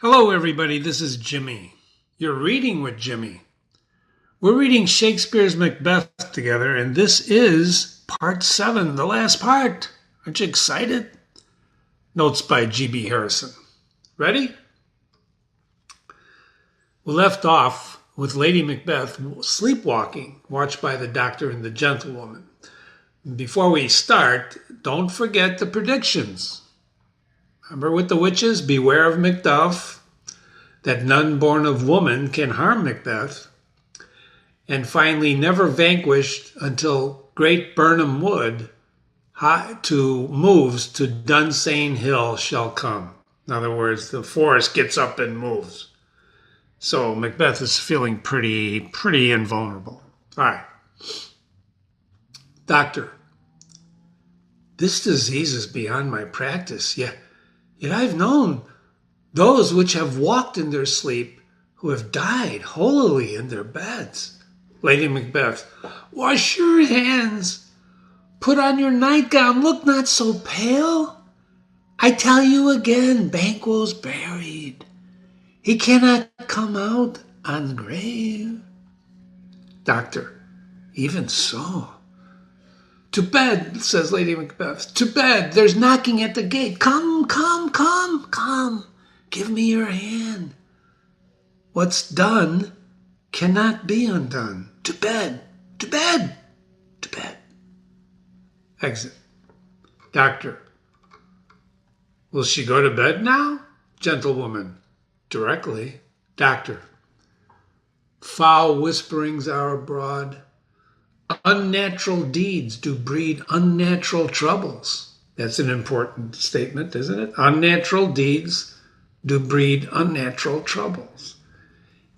Hello, everybody. This is Jimmy. You're reading with Jimmy. We're reading Shakespeare's Macbeth together, and this is part 7, the last part. Aren't you excited? Notes by G.B. Harrison. Ready? We left off with Lady Macbeth sleepwalking, watched by the doctor and the gentlewoman. Before we start, don't forget the predictions. Remember with the witches, beware of Macduff, that none born of woman can harm Macbeth, and finally never vanquished until great Birnam Wood moves to Dunsane Hill shall come. In other words, the forest gets up and moves. So Macbeth is feeling pretty invulnerable. All right. Doctor, this disease is beyond my practice, yet I've known those which have walked in their sleep who have died holily in their beds. Lady Macbeth, wash your hands. Put on your nightgown. Look not so pale. I tell you again, Banquo's buried. He cannot come out on the grave. Doctor, even so. To bed, says Lady Macbeth. To bed, there's knocking at the gate. Come. Give me your hand. What's done cannot be undone. To bed. Exit. Doctor, will she go to bed now? Gentlewoman, directly. Doctor, foul whisperings are abroad. Unnatural deeds do breed unnatural troubles. That's an important statement, isn't it? Unnatural deeds do breed unnatural troubles.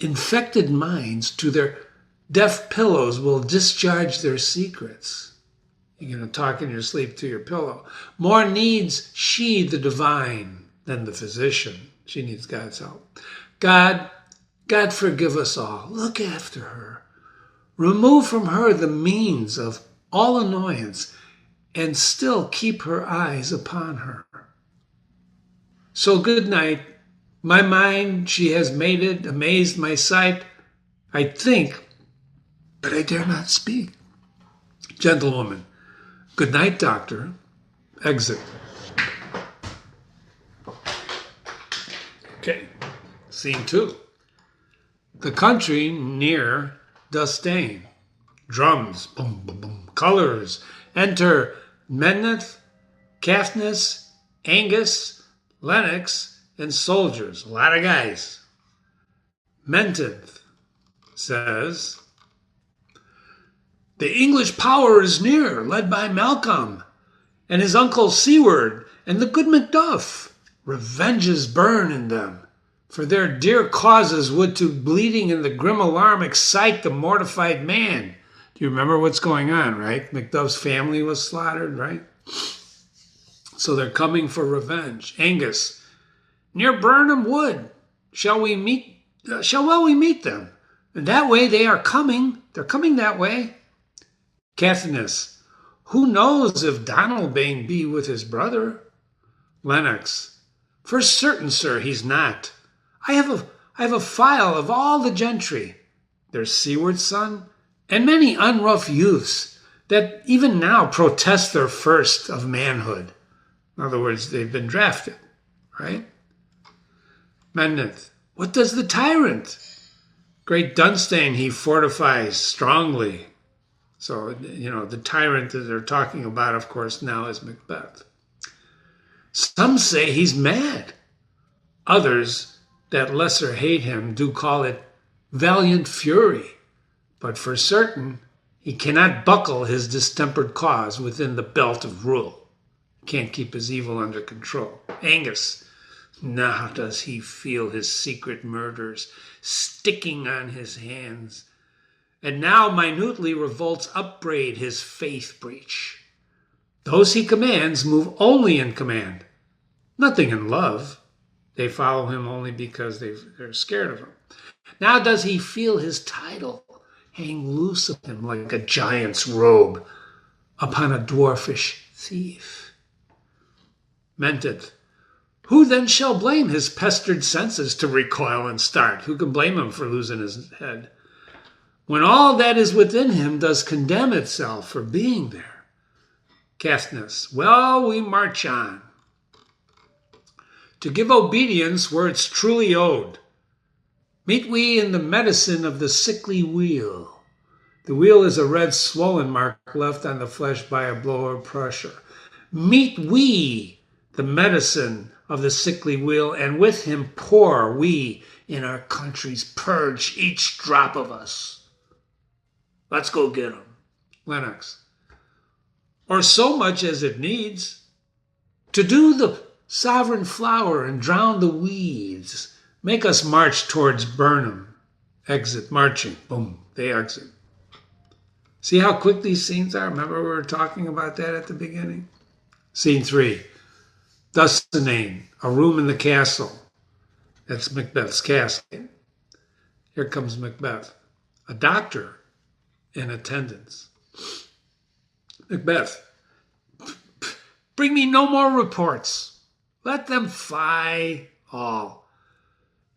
Infected minds to their deaf pillows will discharge their secrets. You're going to talk in your sleep to your pillow. More needs she, the divine, than the physician. She needs God's help. God forgive us all. Look after her. Remove from her the means of all annoyance, and still keep her eyes upon her. So good night. My mind she has mated, amazed my sight. I think, but I dare not speak. Gentlewoman, good night, doctor. Exit. Okay, scene 2. The country near Dustane. Drums, boom, boom, boom. Colors. Enter Meneth, Caithness, Angus, Lennox, and soldiers. A lot of guys. Meneth says, the English power is near, led by Malcolm and his uncle Seward and the good Macduff. Revenges burn in them. For their dear causes would to bleeding and the grim alarm excite the mortified man. Do you remember what's going on, right? Macduff's family was slaughtered, right? So they're coming for revenge. Angus, near Birnam Wood, shall we meet them? And that way they are coming. They're coming that way. Caithness, who knows if Donalbain be with his brother? Lennox, for certain, sir, he's not. I have a file of all the gentry. There's Seward's son, and many unrough youths that even now protest their first of manhood. In other words, they've been drafted, right? Meneth, what does the tyrant? Great Dunstan he fortifies strongly. So, the tyrant that they're talking about, of course, now is Macbeth. Some say he's mad. Others that lesser hate him do call it valiant fury, but for certain he cannot buckle his distempered cause within the belt of rule. Can't keep his evil under control. Angus, now does he feel his secret murders sticking on his hands, and now minutely revolts upbraid his faith breach. Those he commands move only in command, nothing in love. They follow him only because they're scared of him. Now does he feel his title hang loose of him like a giant's robe upon a dwarfish thief. Meneth, Who then shall blame his pestered senses to recoil and start? Who can blame him for losing his head? When all that is within him does condemn itself for being there. Cathnis. Well, we march on. To give obedience where it's truly owed. Meet we in the medicine of the sickly wheel. The wheel is a red swollen mark left on the flesh by a blow or pressure. Meet we the medicine of the sickly wheel, and with him pour we in our country's purge each drop of us. Let's go get him. Lennox. Or so much as it needs. To do the sovereign flower and drown the weeds. Make us march towards Burnham. Exit, marching. Boom, they exit. See how quick these scenes are? Remember we were talking about that at the beginning? Scene 3. Dunsinane, a room in the castle. That's Macbeth's castle. Here comes Macbeth. A doctor in attendance. Macbeth. Bring me no more reports. Let them fly all.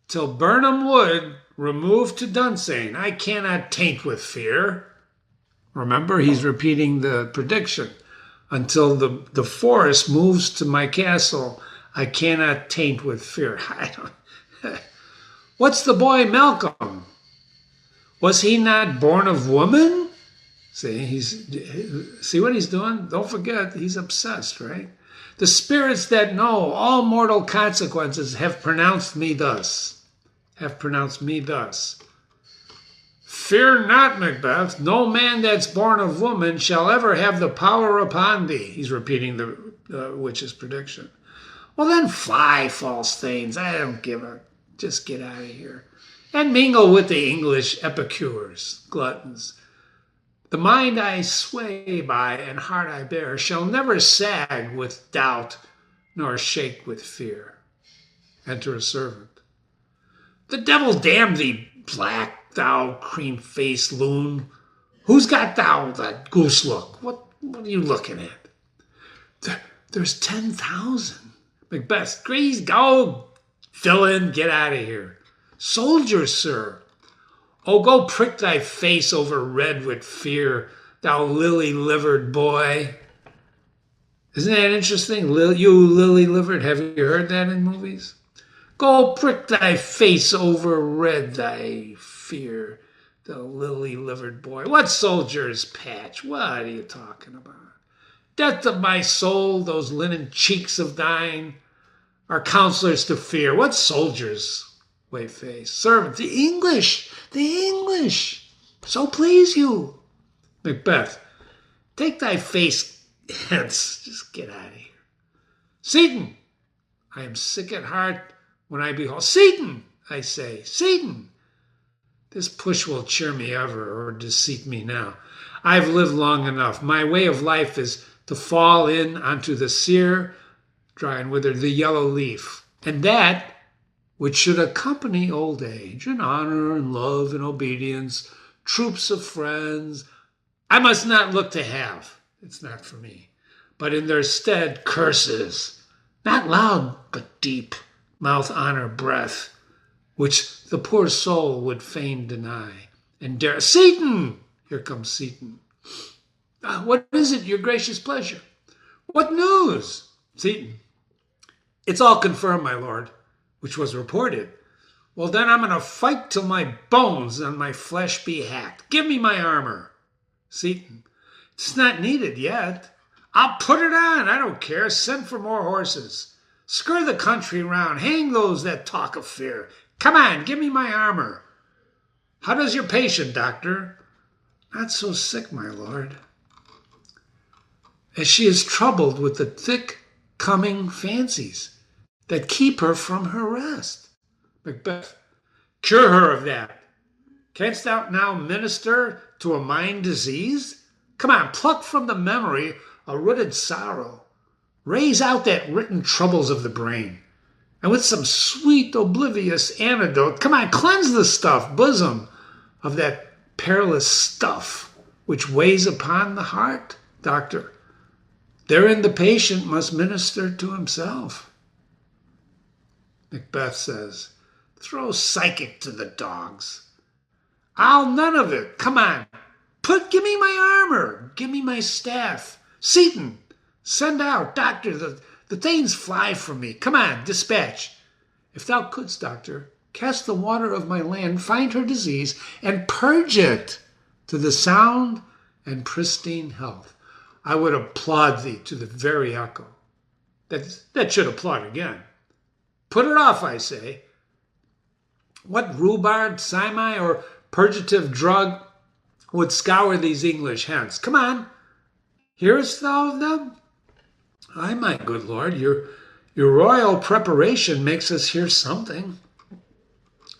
Till Burnham Wood removed to Dunsinane, I cannot taint with fear. Remember, he's repeating the prediction. Until the forest moves to my castle, I cannot taint with fear. What's the boy Malcolm? Was he not born of woman? See what he's doing? Don't forget, he's obsessed, right? The spirits that know all mortal consequences have pronounced me thus. Fear not, Macbeth. No man that's born of woman shall ever have the power upon thee. He's repeating the witch's prediction. Well, then fly, false thanes. I don't give a... Just get out of here. And mingle with the English epicures, gluttons. The mind I sway by and heart I bear shall never sag with doubt nor shake with fear. Enter a servant. The devil damn thee, black, thou cream-faced loon. Who's got thou that goose look? What are you looking at? There's 10,000. Macbeth, please go. Villain, get out of here. Soldiers, sir. Oh, go prick thy face over red with fear, thou lily-livered boy. Isn't that interesting? You lily-livered, have you heard that in movies? Go prick thy face over red, thy fear, the lily-livered boy. What soldiers, Patch? What are you talking about? Death of my soul, those linen cheeks of thine are counselors to fear. What soldiers, Wayface? Servants, the English, so please you. Macbeth, take thy face hence, just get out of here. Seaton, I am sick at heart when I behold. Seaton, I say, Seaton. This push will cheer me ever or deceit me now. I've lived long enough. My way of life is to fall in onto the sere, dry and withered, the yellow leaf. And that which should accompany old age, and honor and love and obedience, troops of friends, I must not look to have. It's not for me. But in their stead, curses, not loud but deep, mouth honor breath, which the poor soul would fain deny and dare. Seaton! Here comes Seaton. What is it, your gracious pleasure? What news? Seaton. It's all confirmed, my lord, which was reported. Well, then I'm going to fight till my bones and my flesh be hacked. Give me my armor. Seaton. It's not needed yet. I'll put it on. I don't care. Send for more horses. Scur the country round. Hang those that talk of fear. Come on, give me my armor. How does your patient, doctor? Not so sick, my lord, as she is troubled with the thick coming fancies that keep her from her rest. Macbeth, cure her of that. Canst thou now minister to a mind diseased? Come on, pluck from the memory a rooted sorrow. Raise out that written troubles of the brain. And with some sweet, oblivious antidote, come on, cleanse the bosom of that perilous stuff which weighs upon the heart, doctor. Therein the patient must minister to himself. Macbeth says, throw psychic to the dogs. I'll none of it. Come on. Give me my armor. Give me my staff. Seaton, send out, doctor. The things fly from me. Come on, dispatch. If thou couldst, doctor, cast the water of my land, find her disease, and purge it to the sound and pristine health, I would applaud thee to the very echo. That should applaud again. Put it off, I say. What rhubarb, simile, or purgative drug would scour these English hence? Come on, hearest thou of them? Aye, my good lord, your royal preparation makes us hear something.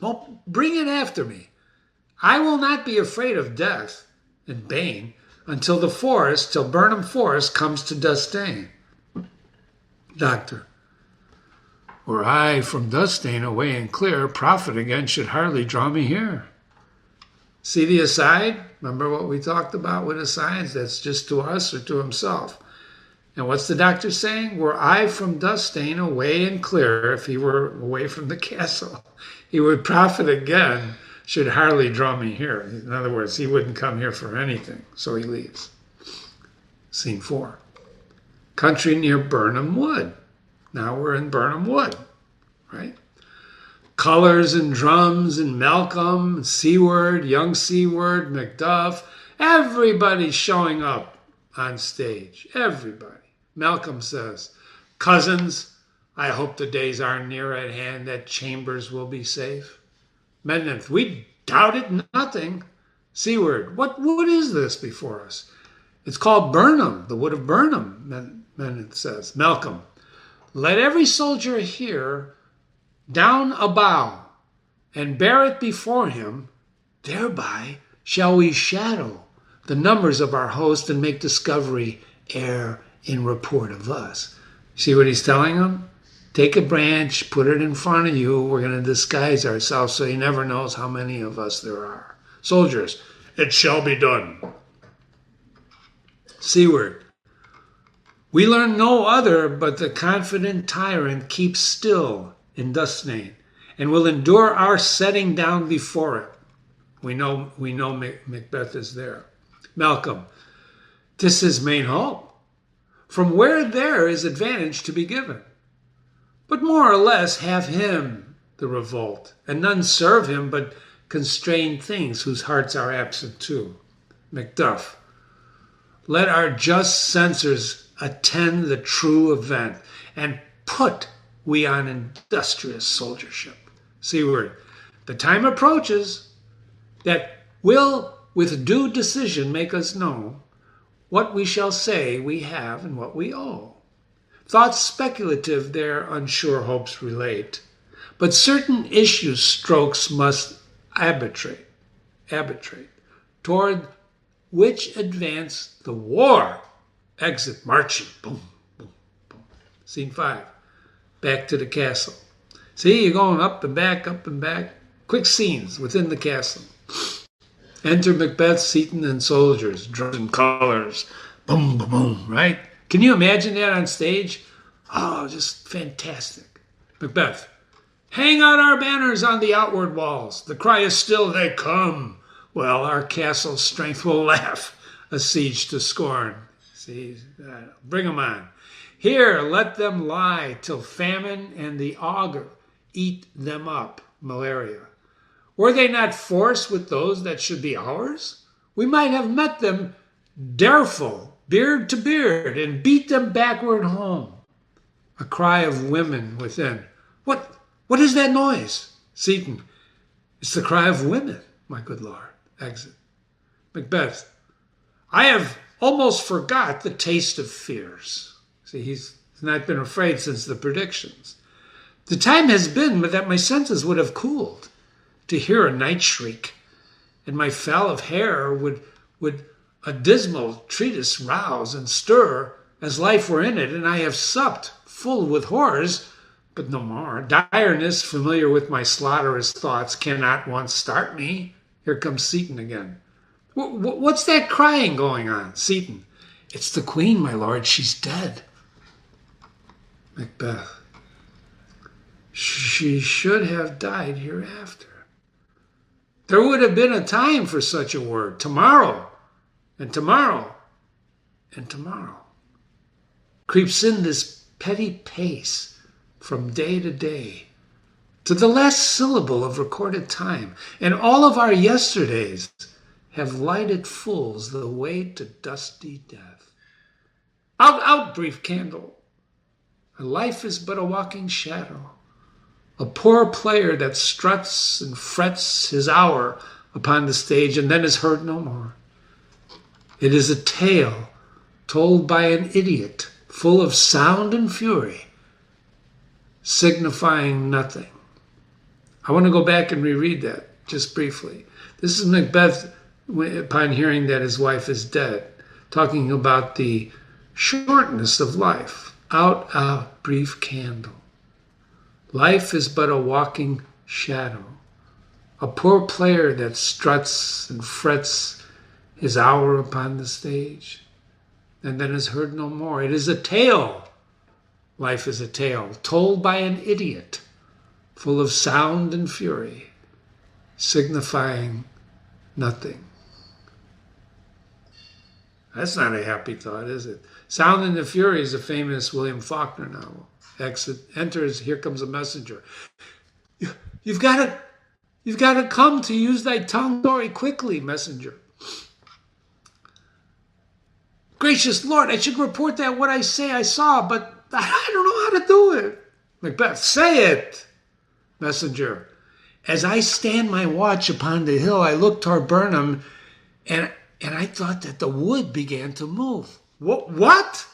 Well, bring it after me. I will not be afraid of death and bane till Burnham Forest comes to Dustane. Doctor, were I from Dustane away and clear, profit again should hardly draw me here. See the aside? Remember what we talked about with asides? That's just to us or to himself. And what's the doctor saying? Were I from Dustane away and clear, if he were away from the castle, he would profit again, should hardly draw me here. In other words, he wouldn't come here for anything, so he leaves. Scene 4. Country near Burnham Wood. Now we're in Burnham Wood, right? Colors and drums and Malcolm, Seward, young Seward, Macduff, everybody's showing up on stage. Everybody. Malcolm says, cousins, I hope the days are near at hand that Chambers will be safe. Meneth, we doubted nothing. Seward, what wood is this before us? It's called Burnham, the wood of Burnham, Meneth says. Malcolm, let every soldier here down a bough and bear it before him. Thereby shall we shadow the numbers of our host and make discovery ere in report of us. See what he's telling them? Take a branch, put it in front of you. We're going to disguise ourselves so he never knows how many of us there are. Soldiers, it shall be done. Seward, we learn no other but the confident tyrant keeps still in Dustane and will endure our setting down before it. We know Macbeth is there. Malcolm, 'tis his main hope. From where there is advantage to be given. But more or less have him the revolt, and none serve him but constrained things whose hearts are absent too. Macduff, let our just censors attend the true event, and put we on industrious soldiership. Seward, the time approaches that will with due decision make us know what we shall say we have and what we owe. Thoughts speculative their unsure hopes relate, but certain issue strokes must arbitrate, toward which advance the war. Exit marching. Boom, boom, boom. Scene 5. Back to the castle. See, you're going up and back, up and back. Quick scenes within the castle. Enter Macbeth, Seaton, and soldiers, drums and colors. Boom, boom, boom, right? Can you imagine that on stage? Oh, just fantastic. Macbeth, hang out our banners on the outward walls. The cry is still, they come. Well, our castle's strength will laugh a siege to scorn. See, bring them on. Here, let them lie till famine and the augur eat them up, malaria. Were they not forced with those that should be ours? We might have met them dareful, beard to beard, and beat them backward home. A cry of women within. What is that noise? Seaton, it's the cry of women, my good lord. Exit. Macbeth, I have almost forgot the taste of fears. See, he's not been afraid since the predictions. The time has been that my senses would have cooled to hear a night shriek, and my fall of hair would a dismal treatise rouse and stir as life were in it, and I have supped full with horrors, but no more. Direness, familiar with my slaughterous thoughts, cannot once start me. Here comes Seaton again. What's that crying going on? Seaton, it's the queen, my lord. She's dead. Macbeth, shh. she should have died hereafter. There would have been a time for such a word. Tomorrow, and tomorrow, and tomorrow. Creeps in this petty pace from day to day, to the last syllable of recorded time, and all of our yesterdays have lighted fools the way to dusty death. Out, out, brief candle! A life is but a walking shadow, a poor player that struts and frets his hour upon the stage and then is heard no more. It is a tale told by an idiot, full of sound and fury, signifying nothing. I want to go back and reread that just briefly. This is Macbeth upon hearing that his wife is dead, talking about the shortness of life. Out, out, brief candle. Life is but a walking shadow, a poor player that struts and frets his hour upon the stage, and then is heard no more. It is a tale. Life is a tale told by an idiot, full of sound and fury, signifying nothing. That's not a happy thought, is it? Sound and the Fury is a famous William Faulkner novel. Enters, here comes a messenger. You've got to come to use thy tongue very quickly, messenger. Gracious Lord, I should report that what I say I saw, but I don't know how to do it. Macbeth, say it. Messenger, as I stand my watch upon the hill, I look toward Burnham, and I thought that the wood began to move. What?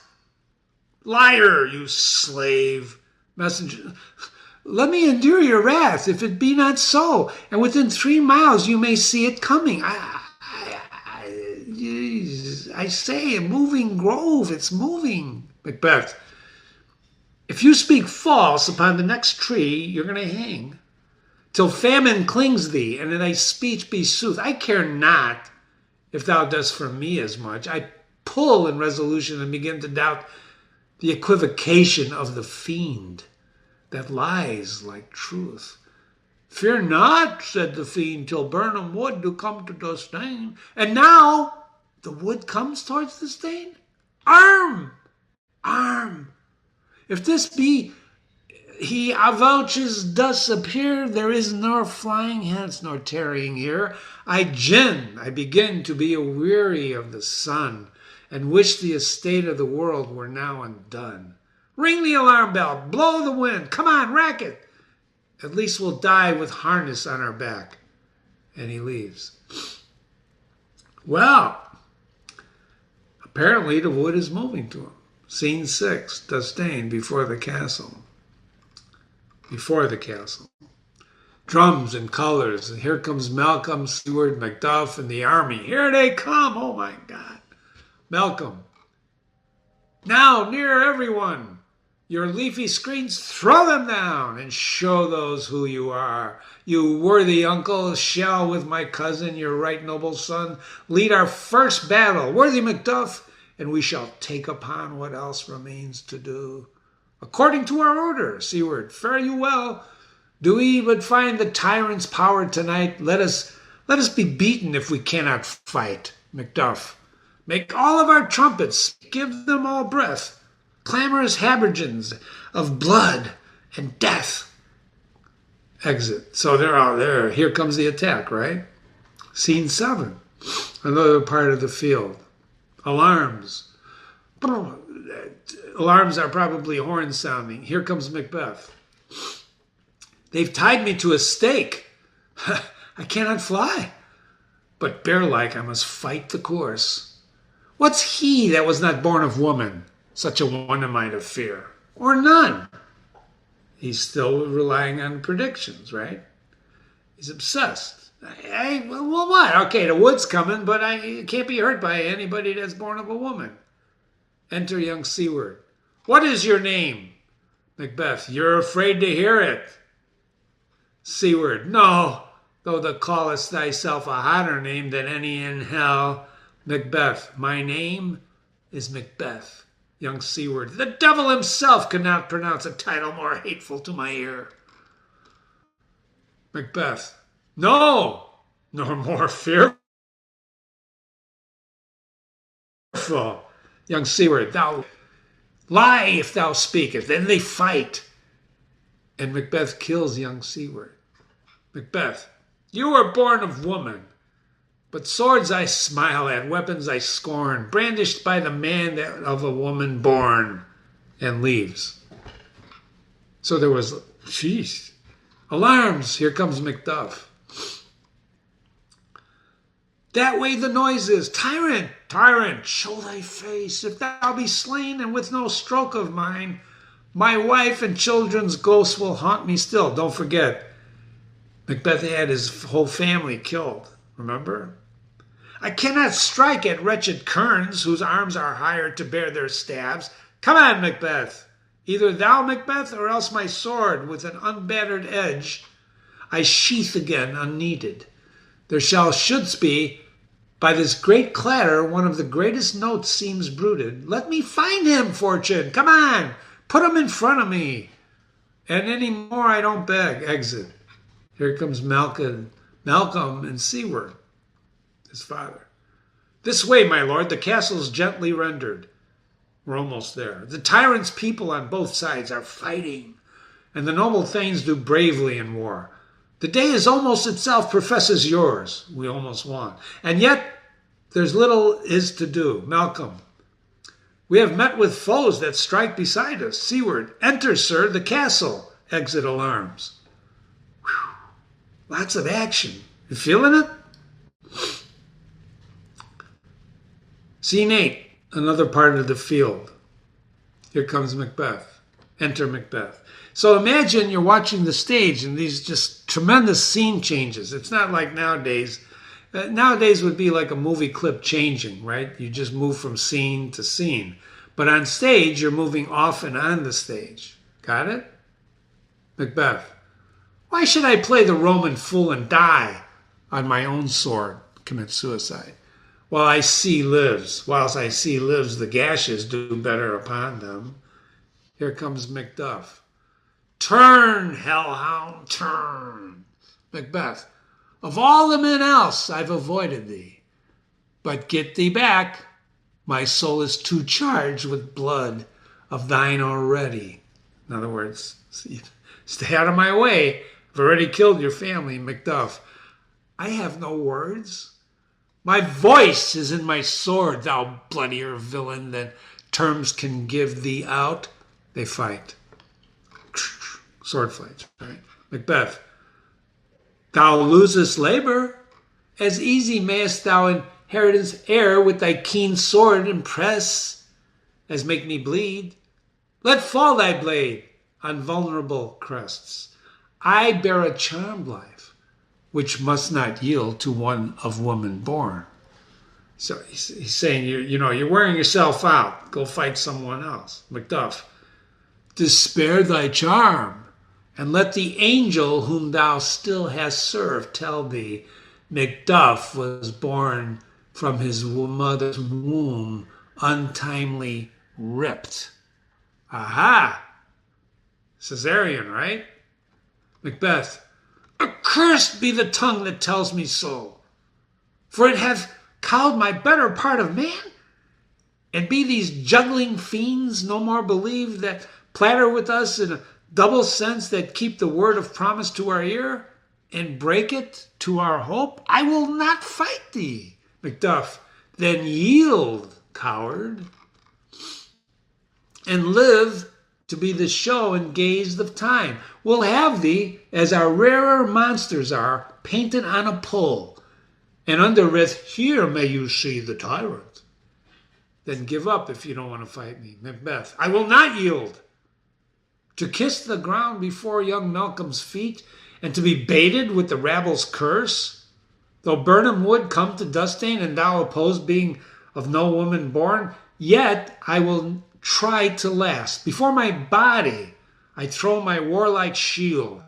Liar, you slave. Messenger, let me endure your wrath, if it be not so, and within 3 miles you may see it coming. I say, a moving grove, it's moving. Macbeth, if you speak false upon the next tree, you're going to hang, till famine clings thee, and thy speech be sooth. I care not if thou dost for me as much. I pull in resolution and begin to doubt the equivocation of the fiend that lies like truth. Fear not, said the fiend, till Burnham wood do come to the stain. And now the wood comes towards the stain. Arm! Arm! If this be he avouches thus appear, there is nor flying hence nor tarrying here. I begin to be aweary of the sun, and wish the estate of the world were now undone. Ring the alarm bell, blow the wind, come on, rack it. At least we'll die with harness on our back. And he leaves. Well, apparently the wood is moving to him. Scene 6, Dustane, before the castle. Before the castle. Drums and colors, and here comes Malcolm, Seward, Macduff, and the army. Here they come, oh my God. Malcolm, now near everyone. Your leafy screens, throw them down, and show those who you are. You worthy uncle shall, with my cousin, your right noble son, lead our first battle. Worthy Macduff, and we shall take upon what else remains to do. According to our order, Seward, fare you well. Do we but find the tyrant's power tonight? Let us be beaten if we cannot fight. Macduff, make all of our trumpets, give them all breath, clamorous habergeons of blood and death. Exit. So they're all there. Here comes the attack, right? Scene 7, another part of the field. Alarms. Alarms are probably horns sounding. Here comes Macbeth. They've tied me to a stake. I cannot fly. But bear-like I must fight the course. What's he that was not born of woman? Such a one am I to fear. Or none. He's still relying on predictions, right? He's obsessed. Well, what? Okay, the wood's coming, but I can't be hurt by anybody that's born of a woman. Enter young Seward. What is your name? Macbeth, you're afraid to hear it. Seward, no, though thou callest thyself a hotter name than any in hell. Macbeth, my name is Macbeth. Young Seward, the devil himself could not pronounce a title more hateful to my ear. Macbeth. No, nor more fearful. Young Seward, thou lie if thou speakest. Then they fight. And Macbeth kills young Seward. Macbeth, you were born of woman, but swords I smile at, weapons I scorn, brandished by the man that of a woman born, and leaves. So there was, jeez, alarms. Here comes Macduff. That way the noise is, tyrant, tyrant, show thy face. If thou be slain and with no stroke of mine, my wife and children's ghosts will haunt me still. Don't forget, Macbeth had his whole family killed, remember? I cannot strike at wretched kerns whose arms are hired to bear their stabs. Come on, Macbeth. Either thou, Macbeth, or else my sword with an unbattered edge I sheath again unneeded. There shouldst be, by this great clatter, one of the greatest notes seems bruited. Let me find him, Fortune. Come on, put him in front of me. And any more I don't beg. Exit. Here comes Malcolm and Seward, his father. This way, my lord, the castle's gently rendered. We're almost there. The tyrant's people on both sides are fighting, and the noble thanes do bravely in war. The day is almost itself professes yours. We almost won. And yet, there's little is to do. Malcolm, we have met with foes that strike beside us. Seward, enter, sir, the castle. Exit alarms. Whew. Lots of action. You feeling it? Scene 8, another part of the field. Here comes Macbeth. Enter Macbeth. So imagine you're watching the stage and these just tremendous scene changes. It's not like nowadays. Nowadays would be like a movie clip changing, right? You just move from scene to scene. But on stage, you're moving off and on the stage. Got it? Macbeth. Why should I play the Roman fool and die on my own sword, commit suicide? Whilst I see lives, the gashes do better upon them. Here comes Macduff. Turn, hellhound, turn. Macbeth. Of all the men else, I've avoided thee. But get thee back. My soul is too charged with blood of thine already. In other words, stay out of my way. I've already killed your family, Macduff. I have no words. My voice is in my sword, thou bloodier villain, than terms can give thee out. They fight. Sword fights, right? Macbeth. Thou losest labor. As easy mayest thou inheritance heir with thy keen sword impress, as make me bleed. Let fall thy blade on vulnerable crests. I bear a charmed life, which must not yield to one of woman born. So he's saying, you're wearing yourself out. Go fight someone else. Macduff. Despair thy charm, and let the angel whom thou still hast served tell thee, Macduff was born from his mother's womb, untimely ripped. Aha! Caesarean, right? Macbeth. Accursed be the tongue that tells me so, for it hath cowed my better part of man, and be these juggling fiends no more believed that platter with us in a double sense that keep the word of promise to our ear and break it to our hope? I will not fight thee. Macduff. Then yield, coward, and live to be the show and gaze of time. We'll have thee, as our rarer monsters are, painted on a pole, and underwrith, here may you see the tyrant. Then give up if you don't want to fight me. Macbeth. I will not yield. To kiss the ground before young Malcolm's feet, and to be baited with the rabble's curse? Though Burnham would come to Dustane, and thou oppose being of no woman born, yet I will try to last. Before my body I throw my warlike shield.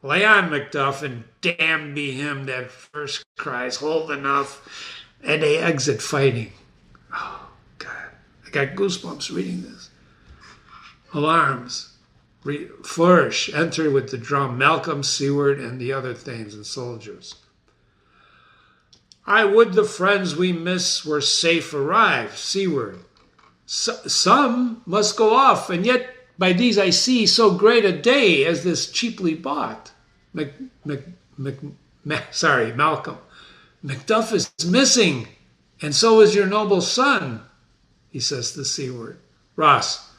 Lay on, Macduff, and damn be him that first cries, hold enough, and they exit fighting. Oh, God. I got goosebumps reading this. Alarms. Flourish, enter with the drum, Malcolm, Seward, and the other thanes and soldiers. I would the friends we miss were safe arrived, Seward. Some must go off, and yet by these I see so great a day as this cheaply bought. Malcolm. Macduff is missing, and so is your noble son, he says to Seward. Ross,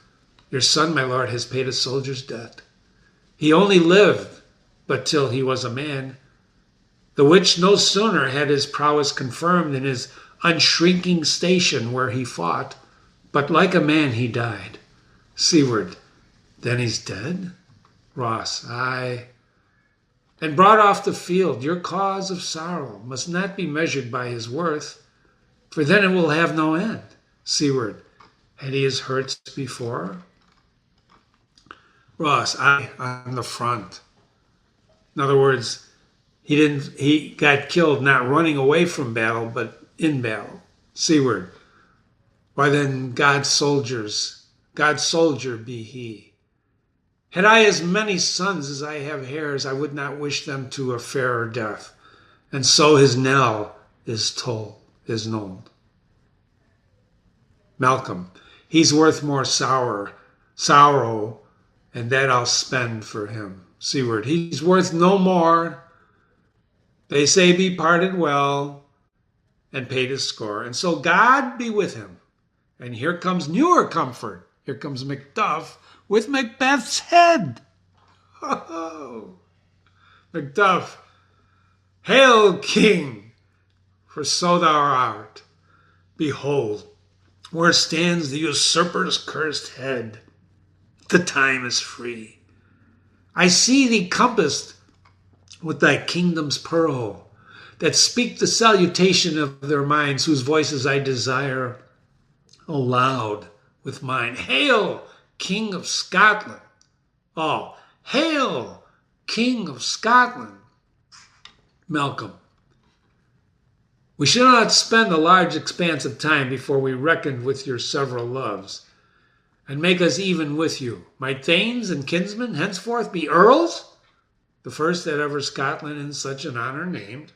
your son, my lord, has paid a soldier's debt. He only lived but till he was a man, the which no sooner had his prowess confirmed in his unshrinking station where he fought, but like a man he died. Seward, then he's dead? Ross, aye. And brought off the field, your cause of sorrow must not be measured by his worth, for then it will have no end. Seward, had he his hurts before? Ross, aye, on the front. In other words, he got killed not running away from battle, but in battle. Seward, why then God's soldier be he. Had I as many sons as I have hairs, I would not wish them to a fairer death. And so his knell is knolled. Malcolm, he's worth more sorrow, and that I'll spend for him. Seward, he's worth no more. They say be parted well, and paid his score. And so God be with him. And here comes newer comfort. Here comes Macduff with Macbeth's head. Oh, Macduff, hail, king, for so thou art. Behold, where stands the usurper's cursed head. The time is free. I see thee compassed with thy kingdom's pearl, that speak the salutation of their minds, whose voices I desire. O loud with mine, hail, King of Scotland. Oh, hail, King of Scotland. Malcolm, we shall not spend a large expanse of time before we reckon with your several loves, and make us even with you. My thanes and kinsmen henceforth be earls, the first that ever Scotland in such an honor named.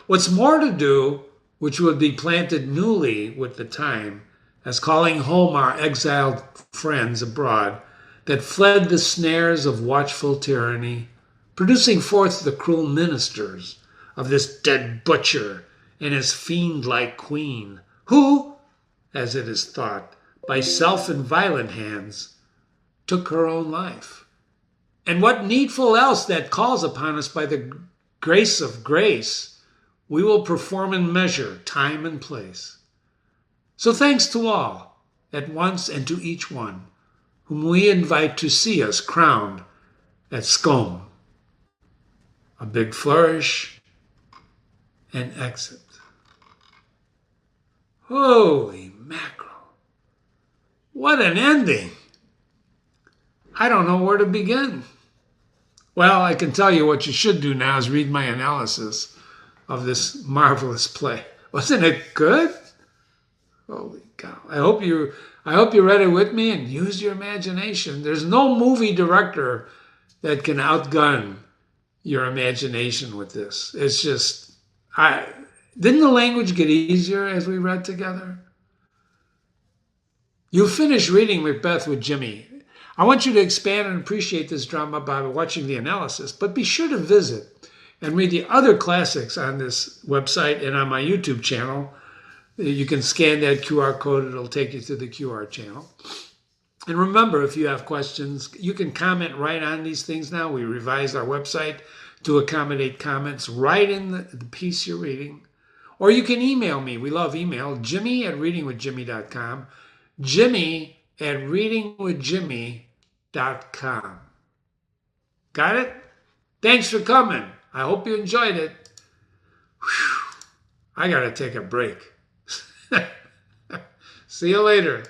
What's more to do, which would be planted newly with the time, as calling home our exiled friends abroad, that fled the snares of watchful tyranny, producing forth the cruel ministers of this dead butcher and his fiend-like queen, who, as it is thought, by self and violent hands, took her own life. And what needful else that calls upon us by the grace of grace, we will perform in measure, time and place. So thanks to all, at once and to each one, whom we invite to see us crowned at Scone. A big flourish and exit. Holy mackerel. What an ending. I don't know where to begin. Well, I can tell you what you should do now is read my analysis of this marvelous play. Wasn't it good? Holy cow. I hope you read it with me and used your imagination. There's no movie director that can outgun your imagination with this. It's just, didn't the language get easier as we read together? You finish reading Macbeth with Jimmy. I want you to expand and appreciate this drama by watching the analysis, but be sure to visit and read the other classics on this website and on my YouTube channel. You can scan that QR code. It'll take you to the QR channel. And remember, if you have questions, you can comment right on these things now. We revised our website to accommodate comments right in the piece you're reading. Or you can email me. We love email. Jimmy@readingwithjimmy.com. Jimmy@readingwithjimmy.com. Got it? Thanks for coming. I hope you enjoyed it. Whew. I got to take a break. See you later.